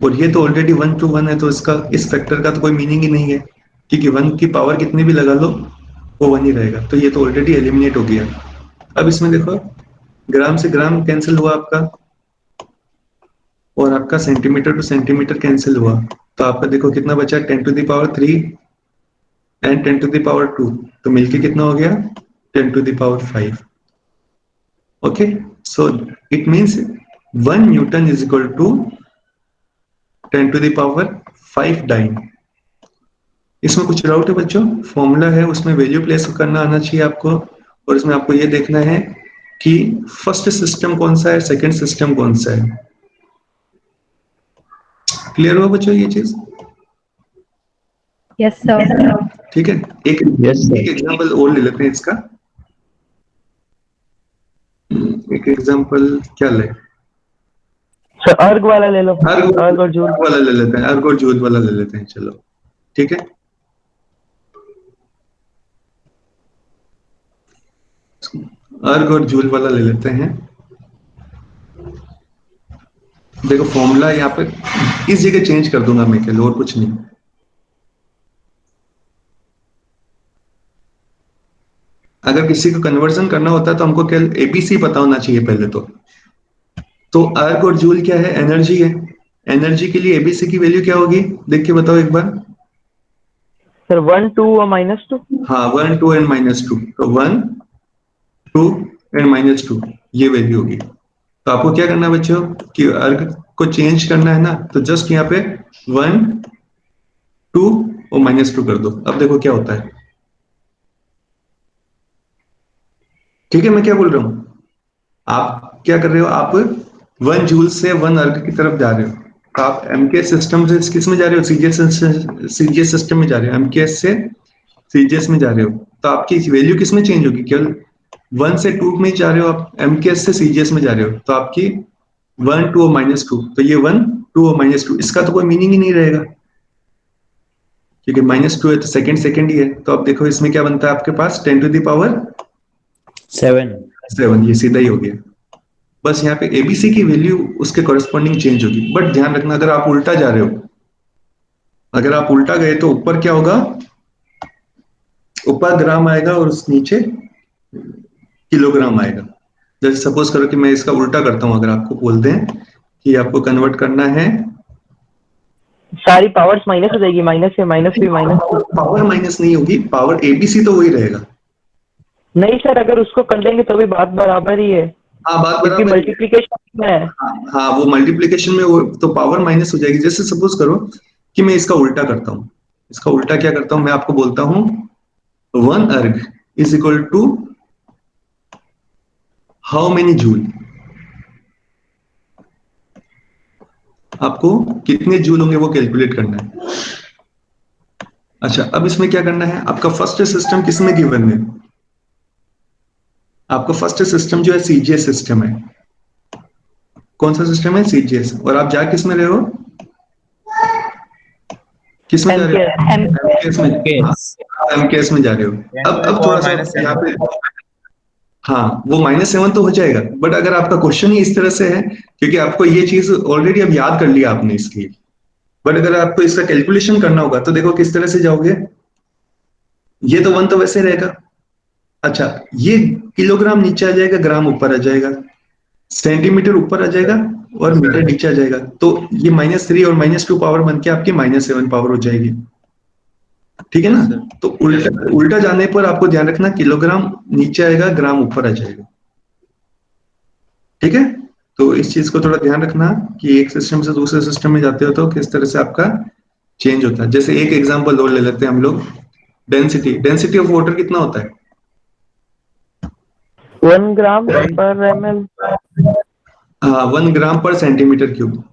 और ये तो ऑलरेडी 1 to 1 है, तो इसका इस फैक्टर का तो कोई मीनिंग ही नहीं है, क्योंकि 1 की पावर कितनी भी लगा लो वो 1 ही रहेगा। तो ये तो ऑलरेडी एलिमिनेट हो गया। अब इसमें देखो ग्राम से ग्राम कैंसिल हुआ आपका, और आपका सेंटीमीटर टू सेंटीमीटर कैंसिल हुआ। तो आपका देखो कितना बचा, 10 to the power 3 and 10 to the power 2, तो मिलके कितना हो गया, 10 to the power 5। Okay, so it means 1 newton is equal to 10⁵ dyne. इसमें कुछ डाउट है बच्चों? फॉर्मूला है, उसमें वैल्यू प्लेस करना आना चाहिए आपको, और इसमें आपको ये देखना है कि फर्स्ट सिस्टम कौन सा है, सेकंड सिस्टम कौन सा है। क्लियर हुआ बच्चों ये चीज? Yes, sir. ठीक है, एक एग्जांपल और ले लेते हैं इसका। एक एग्जांपल क्या ले? सर अर्ग वाला ले लो, अर्ग और जूल वाला ले लेते हैं, अर्ग और जूल वाला ले लेते हैं, चलो ठीक है। अर्ग और जूल वाला ले लेते हैं। देखो फॉर्मूला यहाँ पे इस जगह चेंज कर दूंगा मैं केवल, और कुछ नहीं। अगर किसी को कन्वर्जन करना होता है तो हमको केवल एबीसी पता होना चाहिए पहले तो अर्ग और जूल क्या है? एनर्जी है। एनर्जी के लिए एबीसी की वैल्यू क्या होगी? देख के बताओ एक बार। सर 1 2 और -2। हाँ 1 2 एंड -2, तो 1 2 एंड -2 ये वैल्यू होगी। तो आपको क्या करना है बच्चों कि अर्ग को चेंज करना है ना, तो जस्ट यहाँ पे 1 2 और -2 कर दो। अब देखो क्या होता है। ठीक है, मैं क्या बोल रहा हूं? आप क्या कर रहे हो? आप 1 जूल से 1 अर्ग की तरफ जा रहे हो। तो आप एमकेएस सिस्टम से किस में जा रहे हो? सीजीएस सिस्टम में जा रहे हो। एमकेएस से सीजीएस में जा रहे हो, तो आपकी वैल्यू किस में चेंज होगी? केवल 1 से 2 में जा रहे हो आप, एमकेएस से सीजीएस में जा रहे हो, तो आपकी 1 2 और -2, तो ये 1 2 और -2 इसका तो कोई मीनिंग ही नहीं रहेगा, क्योंकि -2 है तो सेकंड ही है। तो अब देखो इसमें क्या बनता है आपके पास? 10⁷ ये सीधा ही हो गया। बस यहाँ पे एबीसी की वैल्यू उसके कॉरेस्पॉन्डिंग चेंज होगी। बट ध्यान रखना, अगर आप उल्टा जा रहे हो, अगर आप उल्टा गए तो ऊपर क्या होगा? ऊपर ग्राम आएगा और उस नीचे किलोग्राम आएगा। जैसे सपोज करो कि मैं इसका उल्टा करता हूं, अगर आपको बोलते हैं कि आपको कन्वर्ट करना है, सारी पावर्स माइनस हो जाएगी, माइनस से माइनस भी माइनस। पावर माइनस नहीं होगी, पावर एबीसी तो वही रहेगा। नहीं सर, अगर उसको कर लेंगे तो भी बात बराबर ही है। हाँ बात क्योंकि बराबर है। मल्टीप्लिकेशन है। हाँ वो मल्टीप्लिकेशन में वो तो पावर माइनस हो जाएगी। जैसे सपोज करो कि मैं इसका उल्टा करता हूँ। इसका उल्टा क्या करता हूँ? मैं आपको बोलता हूँ 1 erg is equal to how many joule. आपको कितने जूल होंगे वो कैलकुलेट करना है। अच्छा, अब इसमें क्या करना है? आपका फर्स्ट सिस्टम किसमें गिवन है? आपका फर्स्ट सिस्टम जो है सीजीएस सिस्टम है। कौन सा सिस्टम है? सीजीएस। और आप जा किस में रहे हो? किस में जा रहे हो? एमकेएस में। एमकेएस में जा रहे हो। अब थोड़ा सा यहाँ पे, हाँ वो -7 तो हो जाएगा, बट अगर आपका क्वेश्चन ही इस तरह से है, क्योंकि आपको ये चीज ऑलरेडी अब याद कर लिया आपने इसकी, बट अगर आपको इसका कैलकुलेशन करना होगा तो देखो किस तरह से जाओगे। ये तो 1 तो वैसे रहेगा। अच्छा, ये किलोग्राम नीचे आ जाएगा, ग्राम ऊपर आ जाएगा, सेंटीमीटर ऊपर आ जाएगा और मीटर नीचे आ जाएगा। तो ये -3 और -2 पावर बन के आपकी -7 पावर हो जाएगी। ठीक है ना? तो उल्टा जाने पर आपको ध्यान रखना, किलोग्राम नीचे आएगा, ग्राम ऊपर आ जाएगा। ठीक है? तो इस चीज को थोड़ा ध्यान रखना कि एक सिस्टम से दूसरे सिस्टम में जाते हो तो किस तरह से आपका चेंज होता है। जैसे एक एग्जांपल और ले लेते हैं हम लोग। डेंसिटी ऑफ वाटर कितना होता है? 1 ग्राम पर ml। हाँ 1 ग्राम पर सेंटीमीटर क्यूब।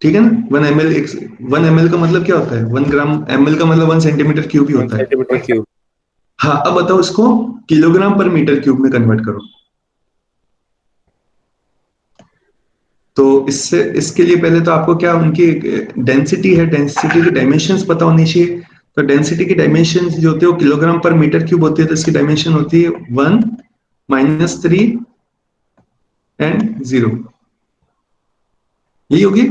ठीक है ना? 1 ml का मतलब क्या होता है? 1 ग्राम ml का मतलब 1 सेंटीमीटर क्यूब ही होता है। हाँ, अब बताओ इसको किलोग्राम पर मीटर क्यूब में कन्वर्ट करो। तो इसके लिए पहले तो आपको क्या उनकी डेंसिटी है, डेंसिटी की डायमेंशंस पता होनी चाहिए। तो डेंसिटी की डायमेंशंस जो होती है वो किलोग्राम पर मीटर क्यूब होती है। तो इसकी डायमेंशन होती है 1 -3 एंड 0। यही होगी।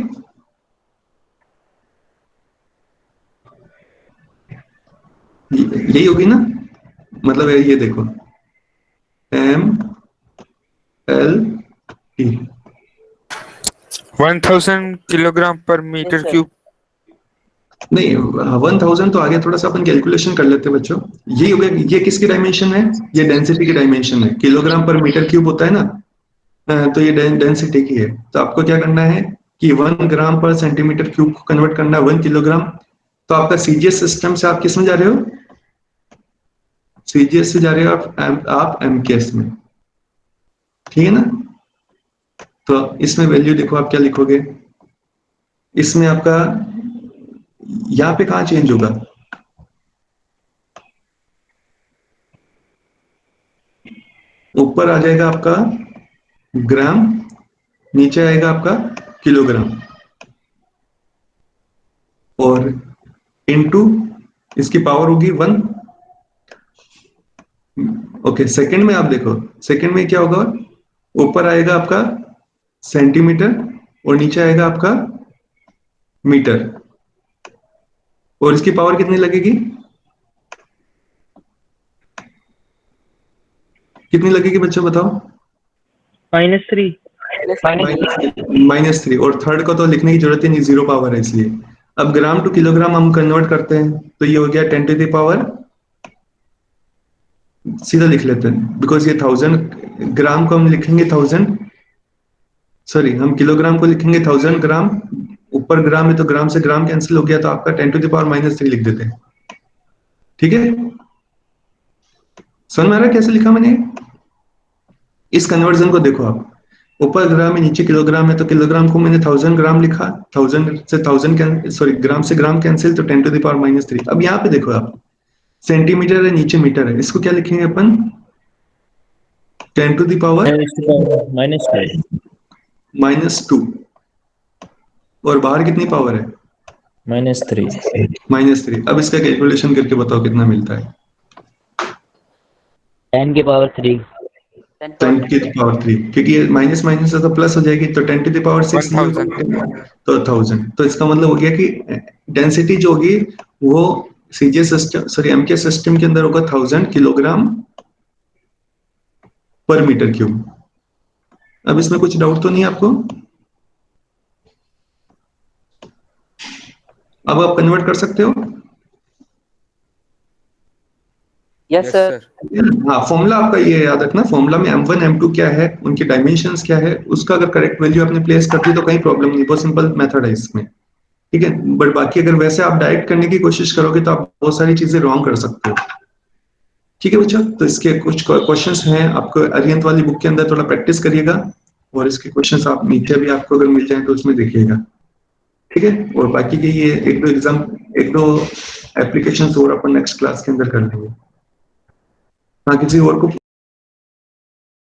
यही होगी ना? मतलब ये देखो ml/t 1000 किलोग्राम पर मीटर क्यूब। नहीं 1000 तो आगे थोड़ा सा अपन कैलकुलेशन कर लेते हैं बच्चों। ये हो गया। ये किसकी डायमेंशन है? ये डेंसिटी की डायमेंशन है। किलोग्राम पर मीटर क्यूब होता है ना, तो ये डेंसिटी की है। तो आपको क्या करना है कि 1 ग्राम पर सेंटीमीटर क्यूब को कन्वर्ट करना है 1 किलोग्राम, तो आपका सीजीएस सिस्टम से आप किस में जा रहे हो? सीजीएस से जा रहे हो आप एमकेएस में, ठीक है ना? तो इसमें वैल्यू देखो आप क्या लिखोगे, इसमें आपका यहां पे कहां चेंज होगा? ऊपर आ जाएगा आपका ग्राम, नीचे आएगा आपका किलोग्राम, और इनटू इसकी पावर होगी 1। ओके, सेकंड में आप देखो, सेकंड में क्या होगा? ऊपर आएगा आपका सेंटीमीटर और नीचे आएगा आपका मीटर, और इसकी पावर कितनी लगेगी? कितनी लगेगी बच्चों बताओ? -3 -3। और थर्ड को तो लिखने की जरूरत ही नहीं, 0 पावर है इसलिए। अब ग्राम टू किलोग्राम हम कन्वर्ट करते हैं, तो ये हो गया 10 टू द पावर, सीधा लिख लेते हैं, बिकॉज ये 1000 ग्राम को हम लिखेंगे 1000, सॉरी हम किलोग्राम को लिखेंगे 1000 ग्राम, ऊपर ग्राम है तो ग्राम से ग्राम कैंसिल हो गया, तो आपका 10 टू द पावर -3 लिख देते हैं, ठीक है? समझ में आ रहा है कैसे लिखा मैंने? इस कन्वर्जन को देखो आप, ऊपर ग्राम है नीचे किलोग्राम है, तो किलोग्राम को मैंने 1000 ग्राम लिखा, 1000 से 1000 सॉरी ग्राम से ग्राम कैंसिल, तो 10 टू द पावर -3। अब यहाँ पे देखो आप, सेंटीमीटर है नीचे मीटर है, इसको क्या लिखेंगे अपन? 10 टू द पावर -2, और बाहर कितनी पावर है? -3। अब इसका कैलकुलेशन करके बताओ कितना मिलता है? 10 की पावर 3। 10 की पावर 3, क्योंकि ये माइनस माइनस से तो प्लस हो जाएगी, तो 10 टू द पावर 6 तो 1000। तो इसका मतलब हो गया कि डेंसिटी जो होगी वो CGS system, sorry MK system के अंदर होगा 1000 किलोग्राम पर मीटर क्यूब। अब इसमें कुछ डाउट तो नहीं है आपको? अब आप कन्वर्ट कर सकते हो? Yes sir. हाँ, फॉर्मूला आपका ये याद रखना, फॉर्मूला में m1 m2 क्या है, उनकी डायमेंशंस क्या है, उसका अगर करेक्ट वैल्यू आपने प्लेस कर दी तो कहीं प्रॉब्लम नहीं, बहुत सिंपल मेथड है इसमें, ठीक है? बट बाकी अगर वैसे आप डायरेक्ट करने की कोशिश करोगे तो आप बहुत सारी चीजें रॉन्ग कर सकते हो, ठीक है बच्चों? तो इसके कुछ क्वेश्चंस हैं, आपको अरिहंत वाली बुक के अंदर थोड़ा प्रैक्टिस करिएगा, और इसके क्वेश्चंस आप नीचे भी आपको अगर मिल जाए तो उसमें देखिएगा, ठीक है? और बाकी के ये एक दो एप्लीकेशंस और अपन नेक्स्ट क्लास के अंदर कर लेंगे। हाँ, किसी और को